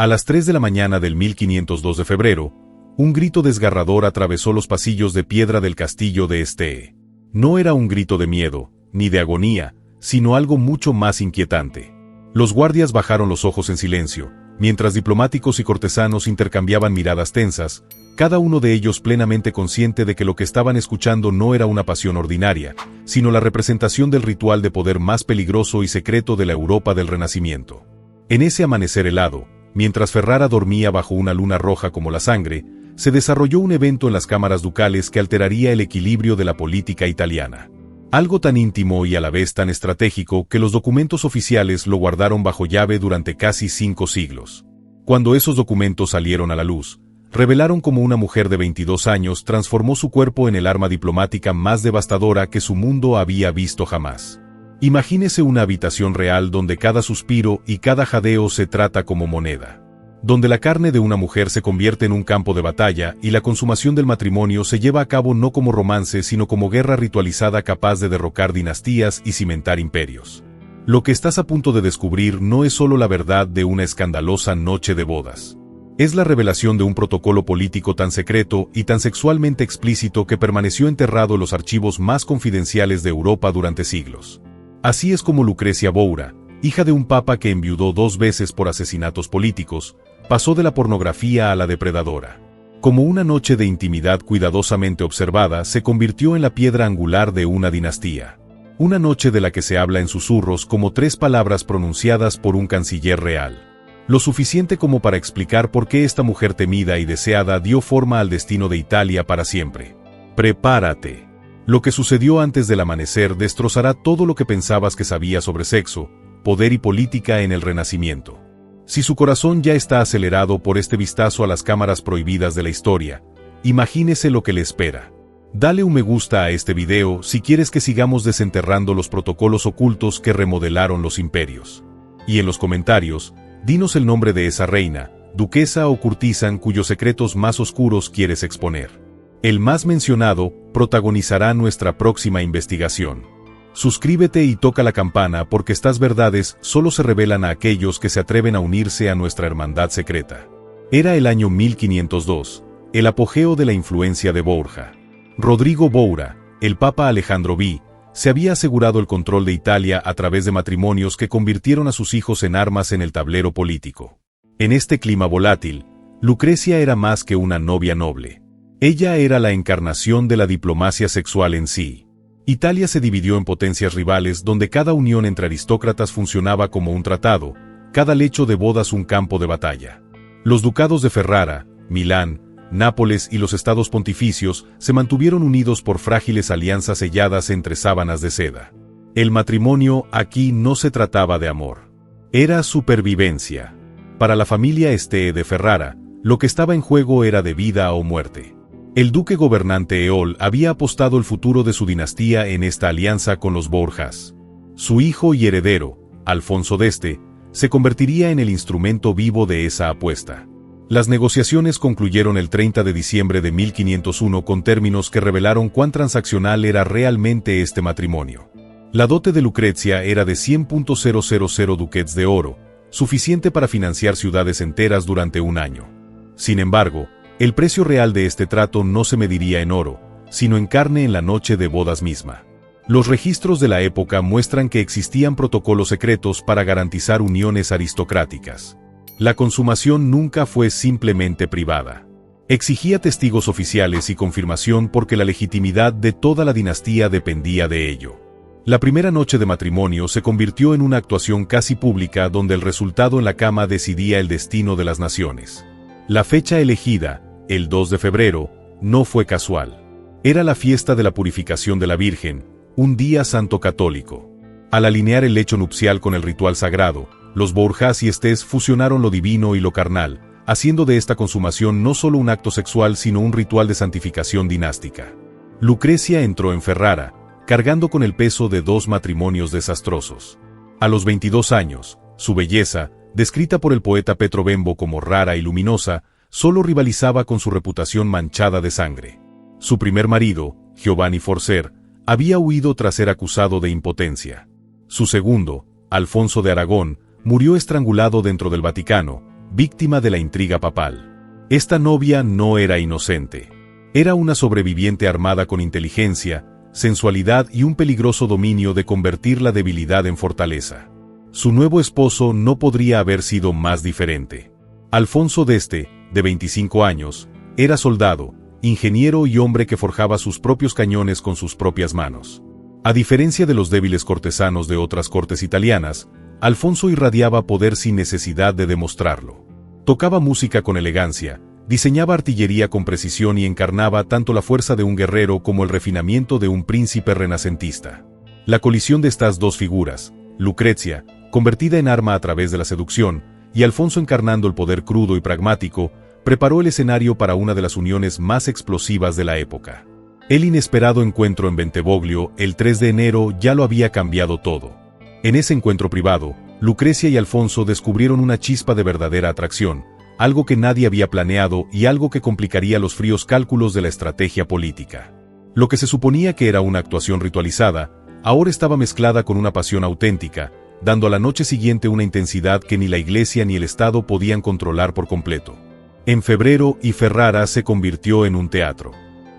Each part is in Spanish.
A las 3 de la mañana del 1502 de febrero, un grito desgarrador atravesó los pasillos de piedra del castillo de Este. No era un grito de miedo, ni de agonía, sino algo mucho más inquietante. Los guardias bajaron los ojos en silencio, mientras diplomáticos y cortesanos intercambiaban miradas tensas, cada uno de ellos plenamente consciente de que lo que estaban escuchando no era una pasión ordinaria, sino la representación del ritual de poder más peligroso y secreto de la Europa del Renacimiento. En ese amanecer helado, mientras Ferrara dormía bajo una luna roja como la sangre, se desarrolló un evento en las cámaras ducales que alteraría el equilibrio de la política italiana. Algo tan íntimo y a la vez tan estratégico que los documentos oficiales lo guardaron bajo llave durante casi 5 siglos. Cuando esos documentos salieron a la luz, revelaron cómo una mujer de 22 años transformó su cuerpo en el arma diplomática más devastadora que su mundo había visto jamás. Imagínese una habitación real donde cada suspiro y cada jadeo se trata como moneda. Donde la carne de una mujer se convierte en un campo de batalla y la consumación del matrimonio se lleva a cabo no como romance sino como guerra ritualizada capaz de derrocar dinastías y cimentar imperios. Lo que estás a punto de descubrir no es solo la verdad de una escandalosa noche de bodas. Es la revelación de un protocolo político tan secreto y tan sexualmente explícito que permaneció enterrado en los archivos más confidenciales de Europa durante siglos. Así es como Lucrecia Borgia, hija de un papa que enviudó 2 veces por asesinatos políticos, pasó de la pornografía a la depredadora. Como una noche de intimidad cuidadosamente observada, se convirtió en la piedra angular de una dinastía. Una noche de la que se habla en susurros como 3 palabras pronunciadas por un canciller real. Lo suficiente como para explicar por qué esta mujer temida y deseada dio forma al destino de Italia para siempre. Prepárate. Lo que sucedió antes del amanecer destrozará todo lo que pensabas que sabías sobre sexo, poder y política en el Renacimiento. Si su corazón ya está acelerado por este vistazo a las cámaras prohibidas de la historia, imagínese lo que le espera. Dale un me gusta a este video si quieres que sigamos desenterrando los protocolos ocultos que remodelaron los imperios. Y en los comentarios, dinos el nombre de esa reina, duquesa o curtisan cuyos secretos más oscuros quieres exponer. El más mencionado protagonizará nuestra próxima investigación. Suscríbete y toca la campana porque estas verdades solo se revelan a aquellos que se atreven a unirse a nuestra hermandad secreta. Era el año 1502, el apogeo de la influencia de Borgia. Rodrigo Borgia, el Papa Alejandro V, se había asegurado el control de Italia a través de matrimonios que convirtieron a sus hijos en armas en el tablero político. En este clima volátil, Lucrecia era más que una novia noble. Ella era la encarnación de la diplomacia sexual en sí. Italia se dividió en potencias rivales donde cada unión entre aristócratas funcionaba como un tratado, cada lecho de bodas un campo de batalla. Los ducados de Ferrara, Milán, Nápoles y los estados pontificios se mantuvieron unidos por frágiles alianzas selladas entre sábanas de seda. El matrimonio aquí no se trataba de amor. Era supervivencia. Para la familia Este de Ferrara, lo que estaba en juego era de vida o muerte. El duque gobernante Eol había apostado el futuro de su dinastía en esta alianza con los Borgias. Su hijo y heredero, Alfonso d'Este, se convertiría en el instrumento vivo de esa apuesta. Las negociaciones concluyeron el 30 de diciembre de 1501 con términos que revelaron cuán transaccional era realmente este matrimonio. La dote de Lucrecia era de 100.000 ducats de oro, suficiente para financiar ciudades enteras durante un año. Sin embargo, el precio real de este trato no se mediría en oro, sino en carne en la noche de bodas misma. Los registros de la época muestran que existían protocolos secretos para garantizar uniones aristocráticas. La consumación nunca fue simplemente privada. Exigía testigos oficiales y confirmación porque la legitimidad de toda la dinastía dependía de ello. La primera noche de matrimonio se convirtió en una actuación casi pública donde el resultado en la cama decidía el destino de las naciones. La fecha elegida, el 2 de febrero, no fue casual. Era la fiesta de la purificación de la Virgen, un día santo católico. Al alinear el lecho nupcial con el ritual sagrado, los Borgias y Estés fusionaron lo divino y lo carnal, haciendo de esta consumación no solo un acto sexual sino un ritual de santificación dinástica. Lucrecia entró en Ferrara, cargando con el peso de 2 matrimonios desastrosos. A los 22 años, su belleza, descrita por el poeta Petro Bembo como rara y luminosa, solo rivalizaba con su reputación manchada de sangre. Su primer marido, Giovanni Forcer, había huido tras ser acusado de impotencia. Su segundo, Alfonso de Aragón, murió estrangulado dentro del Vaticano, víctima de la intriga papal. Esta novia no era inocente. Era una sobreviviente armada con inteligencia, sensualidad y un peligroso dominio de convertir la debilidad en fortaleza. Su nuevo esposo no podría haber sido más diferente. Alfonso d'Este, de 25 años, era soldado, ingeniero y hombre que forjaba sus propios cañones con sus propias manos. A diferencia de los débiles cortesanos de otras cortes italianas, Alfonso irradiaba poder sin necesidad de demostrarlo. Tocaba música con elegancia, diseñaba artillería con precisión y encarnaba tanto la fuerza de un guerrero como el refinamiento de un príncipe renacentista. La colisión de estas dos figuras, Lucrecia, convertida en arma a través de la seducción, y Alfonso encarnando el poder crudo y pragmático, preparó el escenario para una de las uniones más explosivas de la época. El inesperado encuentro en Bentivoglio, el 3 de enero, ya lo había cambiado todo. En ese encuentro privado, Lucrecia y Alfonso descubrieron una chispa de verdadera atracción, algo que nadie había planeado y algo que complicaría los fríos cálculos de la estrategia política. Lo que se suponía que era una actuación ritualizada, ahora estaba mezclada con una pasión auténtica, dando a la noche siguiente una intensidad que ni la Iglesia ni el Estado podían controlar por completo. En febrero, y Ferrara se convirtió en un teatro.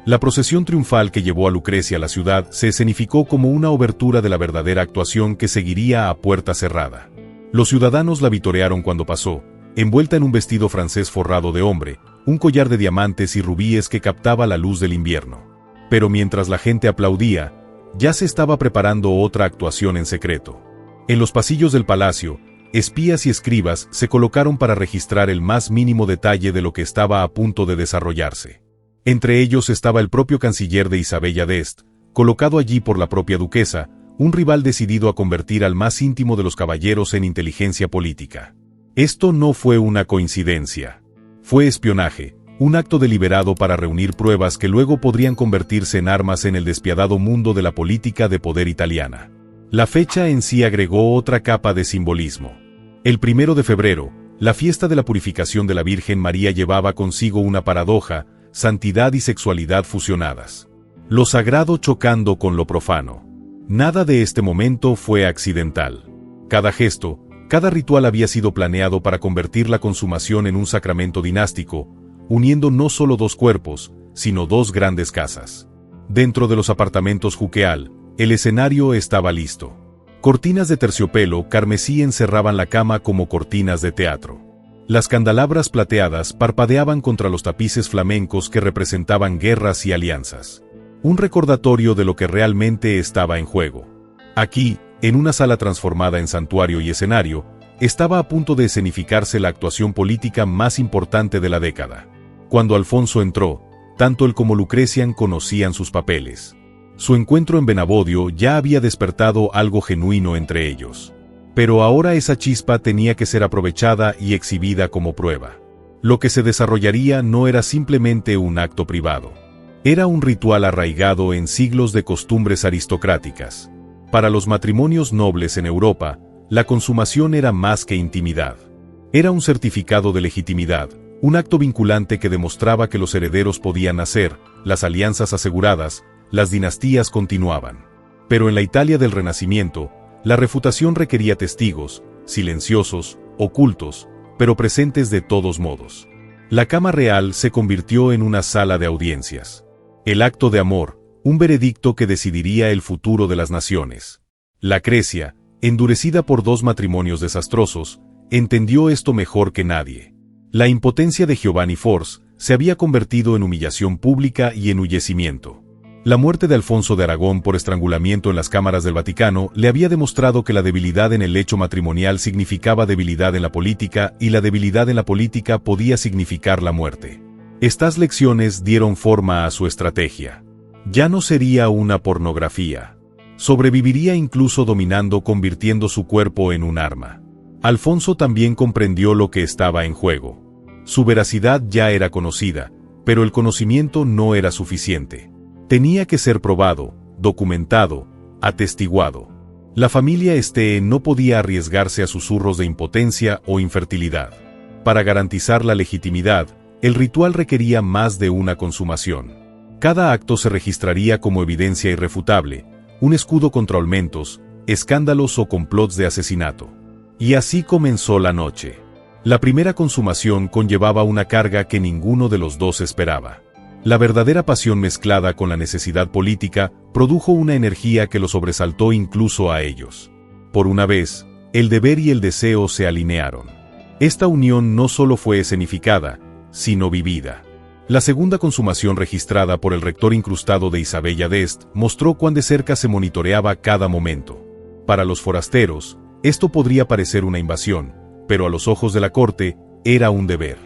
La procesión triunfal que llevó a Lucrecia a la ciudad se escenificó como una obertura de la verdadera actuación que seguiría a puerta cerrada. Los ciudadanos la vitorearon cuando pasó, envuelta en un vestido francés forrado de hombre, un collar de diamantes y rubíes que captaba la luz del invierno. Pero mientras la gente aplaudía, ya se estaba preparando otra actuación en secreto. En los pasillos del palacio, espías y escribas se colocaron para registrar el más mínimo detalle de lo que estaba a punto de desarrollarse. Entre ellos estaba el propio canciller de Isabella d'Este, colocado allí por la propia duquesa, un rival decidido a convertir al más íntimo de los caballeros en inteligencia política. Esto no fue una coincidencia. Fue espionaje, un acto deliberado para reunir pruebas que luego podrían convertirse en armas en el despiadado mundo de la política de poder italiana. La fecha en sí agregó otra capa de simbolismo. El 1 de febrero, la fiesta de la purificación de la Virgen María llevaba consigo una paradoja, santidad y sexualidad fusionadas. Lo sagrado chocando con lo profano. Nada de este momento fue accidental. Cada gesto, cada ritual había sido planeado para convertir la consumación en un sacramento dinástico, uniendo no solo dos cuerpos, sino dos grandes casas. Dentro de los apartamentos Juqueal, el escenario estaba listo. Cortinas de terciopelo carmesí encerraban la cama como cortinas de teatro. Las candelabras plateadas parpadeaban contra los tapices flamencos que representaban guerras y alianzas. Un recordatorio de lo que realmente estaba en juego. Aquí, en una sala transformada en santuario y escenario, estaba a punto de escenificarse la actuación política más importante de la década. Cuando Alfonso entró, tanto él como Lucrecia conocían sus papeles. Su encuentro en Benavoglio ya había despertado algo genuino entre ellos. Pero ahora esa chispa tenía que ser aprovechada y exhibida como prueba. Lo que se desarrollaría no era simplemente un acto privado. Era un ritual arraigado en siglos de costumbres aristocráticas. Para los matrimonios nobles en Europa, la consumación era más que intimidad. Era un certificado de legitimidad, un acto vinculante que demostraba que los herederos podían nacer, las alianzas aseguradas, las dinastías continuaban. Pero en la Italia del Renacimiento, la refutación requería testigos, silenciosos, ocultos, pero presentes de todos modos. La Cama Real se convirtió en una sala de audiencias. El acto de amor, un veredicto que decidiría el futuro de las naciones. La Crecia, endurecida por dos matrimonios desastrosos, entendió esto mejor que nadie. La impotencia de Giovanni Force se había convertido en humillación pública y enullecimiento. La muerte de Alfonso de Aragón por estrangulamiento en las cámaras del Vaticano le había demostrado que la debilidad en el lecho matrimonial significaba debilidad en la política y la debilidad en la política podía significar la muerte. Estas lecciones dieron forma a su estrategia. Ya no sería una pornografía. Sobreviviría incluso dominando, convirtiendo su cuerpo en un arma. Alfonso también comprendió lo que estaba en juego. Su veracidad ya era conocida, pero el conocimiento no era suficiente. Tenía que ser probado, documentado, atestiguado. La familia Este no podía arriesgarse a susurros de impotencia o infertilidad. Para garantizar la legitimidad, el ritual requería más de una consumación. Cada acto se registraría como evidencia irrefutable, un escudo contra olmentos, escándalos o complots de asesinato. Y así comenzó la noche. La primera consumación conllevaba una carga que ninguno de los dos esperaba. La verdadera pasión mezclada con la necesidad política produjo una energía que los sobresaltó incluso a ellos. Por una vez, el deber y el deseo se alinearon. Esta unión no solo fue escenificada, sino vivida. La segunda consumación registrada por el rector incrustado de Isabella d'Este mostró cuán de cerca se monitoreaba cada momento. Para los forasteros, esto podría parecer una invasión, pero a los ojos de la corte, era un deber.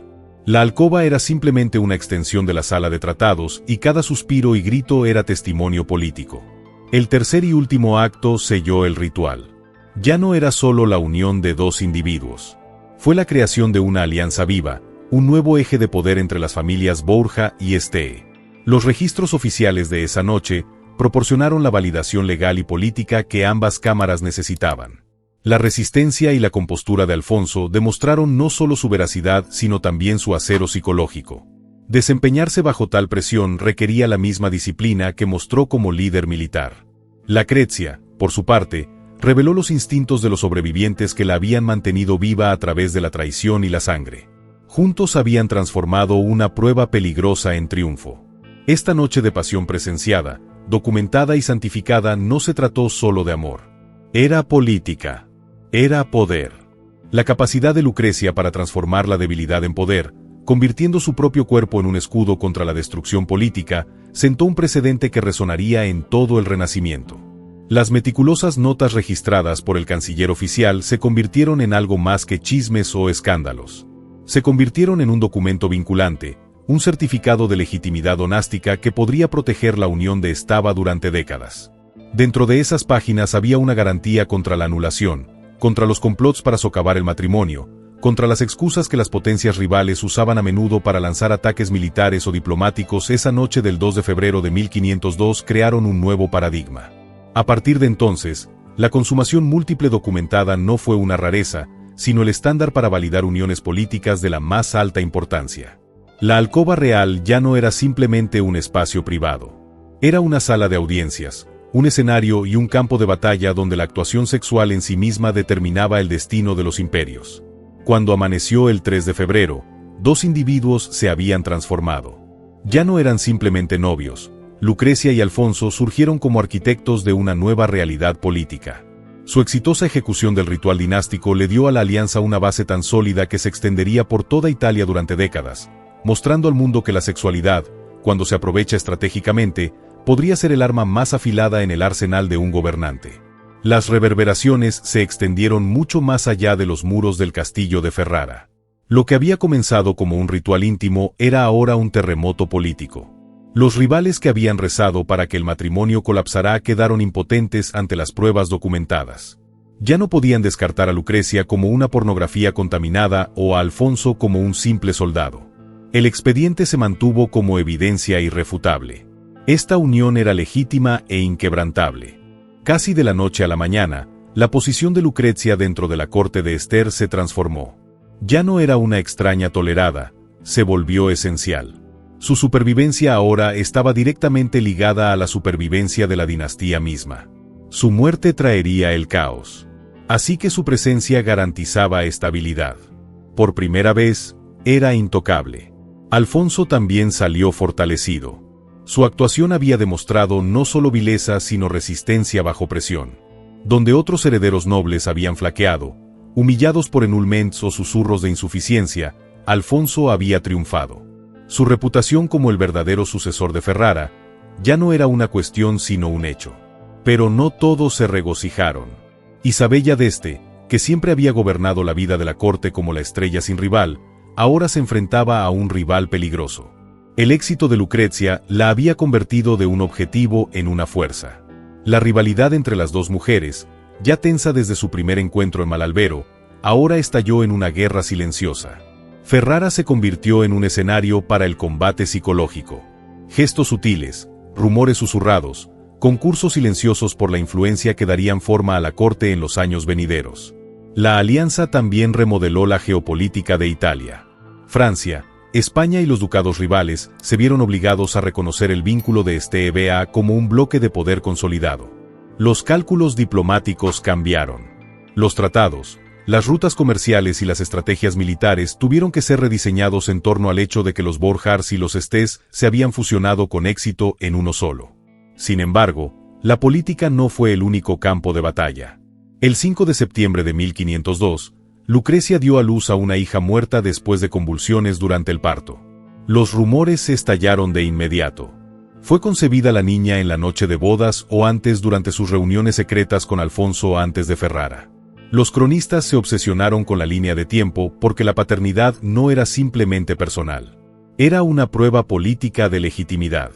La alcoba era simplemente una extensión de la sala de tratados y cada suspiro y grito era testimonio político. El tercer y último acto selló el ritual. Ya no era solo la unión de dos individuos. Fue la creación de una alianza viva, un nuevo eje de poder entre las familias Borja y Este. Los registros oficiales de esa noche proporcionaron la validación legal y política que ambas cámaras necesitaban. La resistencia y la compostura de Alfonso demostraron no solo su veracidad, sino también su acero psicológico. Desempeñarse bajo tal presión requería la misma disciplina que mostró como líder militar. Lucrecia, por su parte, reveló los instintos de los sobrevivientes que la habían mantenido viva a través de la traición y la sangre. Juntos habían transformado una prueba peligrosa en triunfo. Esta noche de pasión presenciada, documentada y santificada, no se trató solo de amor. Era política. Era poder. La capacidad de Lucrecia para transformar la debilidad en poder, convirtiendo su propio cuerpo en un escudo contra la destrucción política, sentó un precedente que resonaría en todo el Renacimiento. Las meticulosas notas registradas por el canciller oficial se convirtieron en algo más que chismes o escándalos. Se convirtieron en un documento vinculante, un certificado de legitimidad donástica que podría proteger la unión de Estaba durante décadas. Dentro de esas páginas había una garantía contra la anulación, contra los complots para socavar el matrimonio, contra las excusas que las potencias rivales usaban a menudo para lanzar ataques militares o diplomáticos. Esa noche del 2 de febrero de 1502 crearon un nuevo paradigma. A partir de entonces, la consumación múltiple documentada no fue una rareza, sino el estándar para validar uniones políticas de la más alta importancia. La alcoba real ya no era simplemente un espacio privado. Era una sala de audiencias, un escenario y un campo de batalla donde la actuación sexual en sí misma determinaba el destino de los imperios. Cuando amaneció el 3 de febrero, dos individuos se habían transformado. Ya no eran simplemente novios. Lucrecia y Alfonso surgieron como arquitectos de una nueva realidad política. Su exitosa ejecución del ritual dinástico le dio a la alianza una base tan sólida que se extendería por toda Italia durante décadas, mostrando al mundo que la sexualidad, cuando se aprovecha estratégicamente, podría ser el arma más afilada en el arsenal de un gobernante. Las reverberaciones se extendieron mucho más allá de los muros del castillo de Ferrara. Lo que había comenzado como un ritual íntimo era ahora un terremoto político. Los rivales que habían rezado para que el matrimonio colapsara quedaron impotentes ante las pruebas documentadas. Ya no podían descartar a Lucrecia como una pornografía contaminada o a Alfonso como un simple soldado. El expediente se mantuvo como evidencia irrefutable. Esta unión era legítima e inquebrantable. Casi de la noche a la mañana, la posición de Lucrecia dentro de la corte de Esther se transformó. Ya no era una extraña tolerada, se volvió esencial. Su supervivencia ahora estaba directamente ligada a la supervivencia de la dinastía misma. Su muerte traería el caos. Así que su presencia garantizaba estabilidad. Por primera vez, era intocable. Alfonso también salió fortalecido. Su actuación había demostrado no solo vileza sino resistencia bajo presión. Donde otros herederos nobles habían flaqueado, humillados por enulments o susurros de insuficiencia, Alfonso había triunfado. Su reputación como el verdadero sucesor de Ferrara ya no era una cuestión sino un hecho. Pero no todos se regocijaron. Isabella d'Este, que siempre había gobernado la vida de la corte como la estrella sin rival, ahora se enfrentaba a un rival peligroso. El éxito de Lucrecia la había convertido de un objetivo en una fuerza. La rivalidad entre las dos mujeres, ya tensa desde su primer encuentro en Malalbero, ahora estalló en una guerra silenciosa. Ferrara se convirtió en un escenario para el combate psicológico. Gestos sutiles, rumores susurrados, concursos silenciosos por la influencia que darían forma a la corte en los años venideros. La alianza también remodeló la geopolítica de Italia. Francia, España y los ducados rivales se vieron obligados a reconocer el vínculo de Este como un bloque de poder consolidado. Los cálculos diplomáticos cambiaron. Los tratados, Las rutas comerciales y las estrategias militares tuvieron que ser rediseñados en torno al hecho de que los Borjars y los Estés se habían fusionado con éxito en uno solo. Sin embargo, la política no fue el único campo de batalla. El 5 de septiembre de 1502, Lucrecia dio a luz a una hija muerta después de convulsiones durante el parto. Los rumores se estallaron de inmediato. ¿Fue concebida la niña en la noche de bodas o antes durante sus reuniones secretas con Alfonso antes de Ferrara? Los cronistas se obsesionaron con la línea de tiempo porque la paternidad no era simplemente personal. Era una prueba política de legitimidad.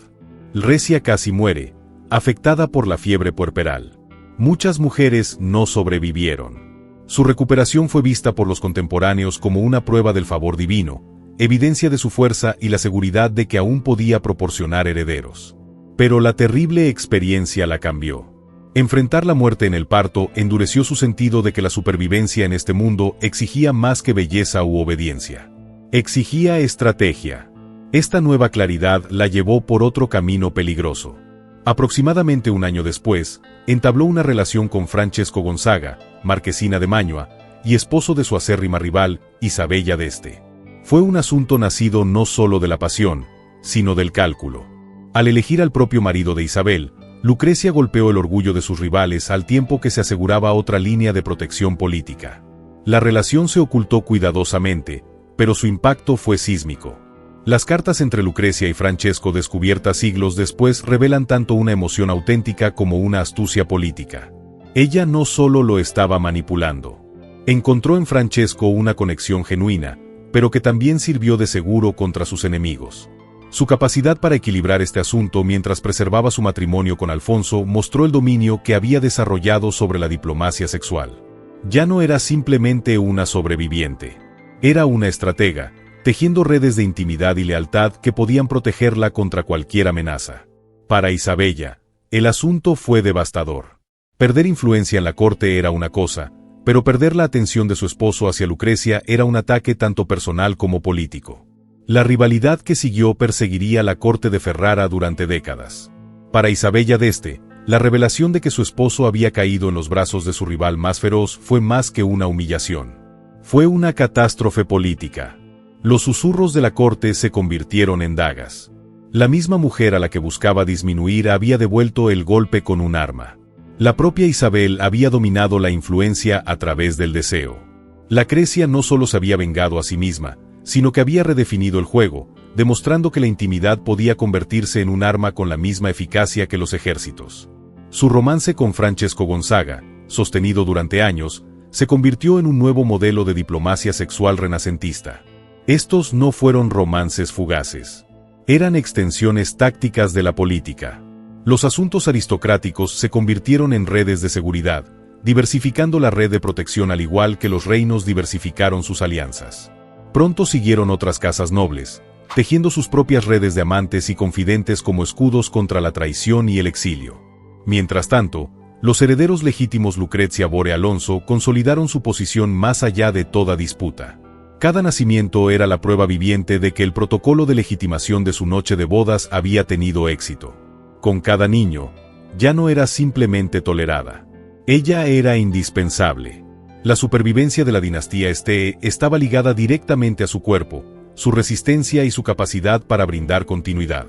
Recia casi muere, afectada por la fiebre puerperal. Muchas mujeres no sobrevivieron. Su recuperación fue vista por los contemporáneos como una prueba del favor divino, evidencia de su fuerza y la seguridad de que aún podía proporcionar herederos. Pero la terrible experiencia la cambió. Enfrentar la muerte en el parto endureció su sentido de que la supervivencia en este mundo exigía más que belleza u obediencia. Exigía estrategia. Esta nueva claridad la llevó por otro camino peligroso. Aproximadamente un año después, entabló una relación con Francesco Gonzaga, marquesina de Mantua, y esposo de su acérrima rival, Isabella d'Este. Fue un asunto nacido no solo de la pasión, sino del cálculo. Al elegir al propio marido de Isabel, Lucrecia golpeó el orgullo de sus rivales al tiempo que se aseguraba otra línea de protección política. La relación se ocultó cuidadosamente, pero su impacto fue sísmico. Las cartas entre Lucrecia y Francesco descubiertas siglos después revelan tanto una emoción auténtica como una astucia política. Ella no solo lo estaba manipulando. Encontró en Francesco una conexión genuina, pero que también sirvió de seguro contra sus enemigos. Su capacidad para equilibrar este asunto mientras preservaba su matrimonio con Alfonso mostró el dominio que había desarrollado sobre la diplomacia sexual. Ya no era simplemente una sobreviviente. Era una estratega, tejiendo redes de intimidad y lealtad que podían protegerla contra cualquier amenaza. Para Isabella, el asunto fue devastador. Perder influencia en la corte era una cosa, pero perder la atención de su esposo hacia Lucrecia era un ataque tanto personal como político. La rivalidad que siguió perseguiría la corte de Ferrara durante décadas. Para Isabella d'Este, la revelación de que su esposo había caído en los brazos de su rival más feroz fue más que una humillación. Fue una catástrofe política. Los susurros de la corte se convirtieron en dagas. La misma mujer a la que buscaba disminuir había devuelto el golpe con un arma. La propia Isabel había dominado la influencia a través del deseo. La Crecia no solo se había vengado a sí misma, sino que había redefinido el juego, demostrando que la intimidad podía convertirse en un arma con la misma eficacia que los ejércitos. Su romance con Francesco Gonzaga, sostenido durante años, se convirtió en un nuevo modelo de diplomacia sexual renacentista. Estos no fueron romances fugaces. Eran extensiones tácticas de la política. Los asuntos aristocráticos se convirtieron en redes de seguridad, diversificando la red de protección al igual que los reinos diversificaron sus alianzas. Pronto siguieron otras casas nobles, tejiendo sus propias redes de amantes y confidentes como escudos contra la traición y el exilio. Mientras tanto, los herederos legítimos Lucrecia Borgia Alonso consolidaron su posición más allá de toda disputa. Cada nacimiento era la prueba viviente de que el protocolo de legitimación de su noche de bodas había tenido éxito. Con cada niño, ya no era simplemente tolerada. Ella era indispensable. La supervivencia de la dinastía Este estaba ligada directamente a su cuerpo, su resistencia y su capacidad para brindar continuidad.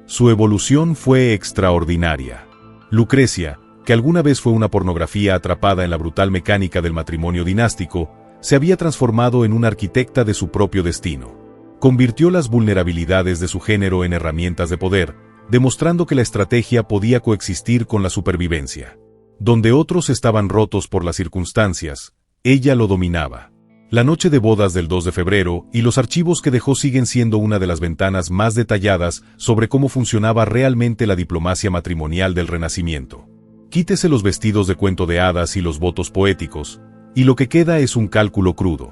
Su evolución fue extraordinaria. Lucrecia, que alguna vez fue una pornografía atrapada en la brutal mecánica del matrimonio dinástico, se había transformado en una arquitecta de su propio destino. Convirtió las vulnerabilidades de su género en herramientas de poder, demostrando que la estrategia podía coexistir con la supervivencia. Donde otros estaban rotos por las circunstancias, ella lo dominaba. La noche de bodas del 2 de febrero y los archivos que dejó siguen siendo una de las ventanas más detalladas sobre cómo funcionaba realmente la diplomacia matrimonial del Renacimiento. Quítese los vestidos de cuento de hadas y los votos poéticos, y lo que queda es un cálculo crudo.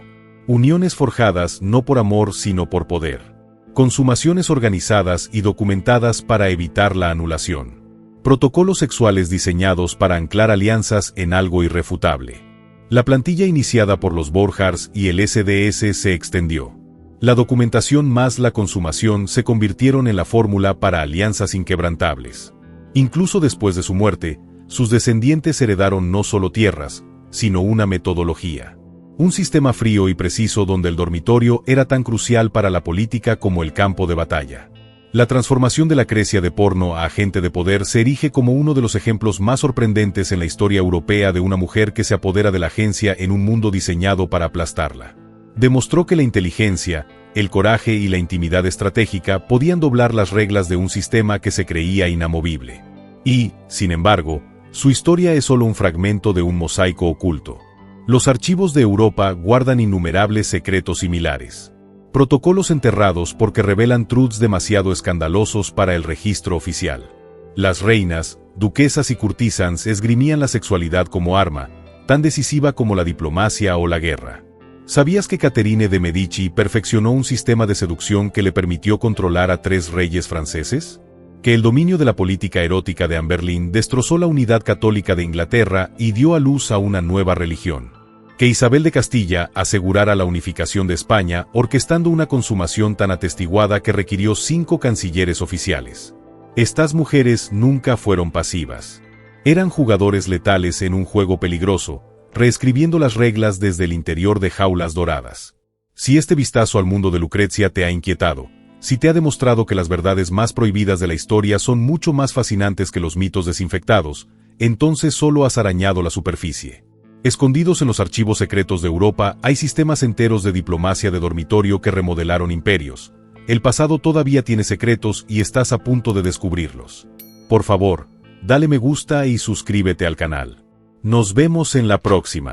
Uniones forjadas no por amor sino por poder. Consumaciones organizadas y documentadas para evitar la anulación. Protocolos sexuales diseñados para anclar alianzas en algo irrefutable. La plantilla iniciada por los Borjars y el SDS se extendió. La documentación más la consumación se convirtieron en la fórmula para alianzas inquebrantables. Incluso después de su muerte, sus descendientes heredaron no solo tierras, sino una metodología. Un sistema frío y preciso donde el dormitorio era tan crucial para la política como el campo de batalla. La transformación de la Grecia de porno a agente de poder se erige como uno de los ejemplos más sorprendentes en la historia europea de una mujer que se apodera de la agencia en un mundo diseñado para aplastarla. Demostró que la inteligencia, el coraje y la intimidad estratégica podían doblar las reglas de un sistema que se creía inamovible. Y, sin embargo, su historia es solo un fragmento de un mosaico oculto. Los archivos de Europa guardan innumerables secretos similares. Protocolos enterrados porque revelan truths demasiado escandalosos para el registro oficial. Las reinas, duquesas y curtisans esgrimían la sexualidad como arma, tan decisiva como la diplomacia o la guerra. ¿Sabías que Catherine de Medici perfeccionó un sistema de seducción que le permitió controlar a 3 reyes franceses? Que el dominio de la política erótica de Anne Boleyn destrozó la unidad católica de Inglaterra y dio a luz a una nueva religión. Que Isabel de Castilla asegurara la unificación de España orquestando una consumación tan atestiguada que requirió 5 cancilleres oficiales. Estas mujeres nunca fueron pasivas. Eran jugadores letales en un juego peligroso, reescribiendo las reglas desde el interior de jaulas doradas. Si este vistazo al mundo de Lucrecia te ha inquietado, si te ha demostrado que las verdades más prohibidas de la historia son mucho más fascinantes que los mitos desinfectados, entonces solo has arañado la superficie. Escondidos en los archivos secretos de Europa hay sistemas enteros de diplomacia de dormitorio que remodelaron imperios. El pasado todavía tiene secretos y estás a punto de descubrirlos. Por favor, dale me gusta y suscríbete al canal. Nos vemos en la próxima.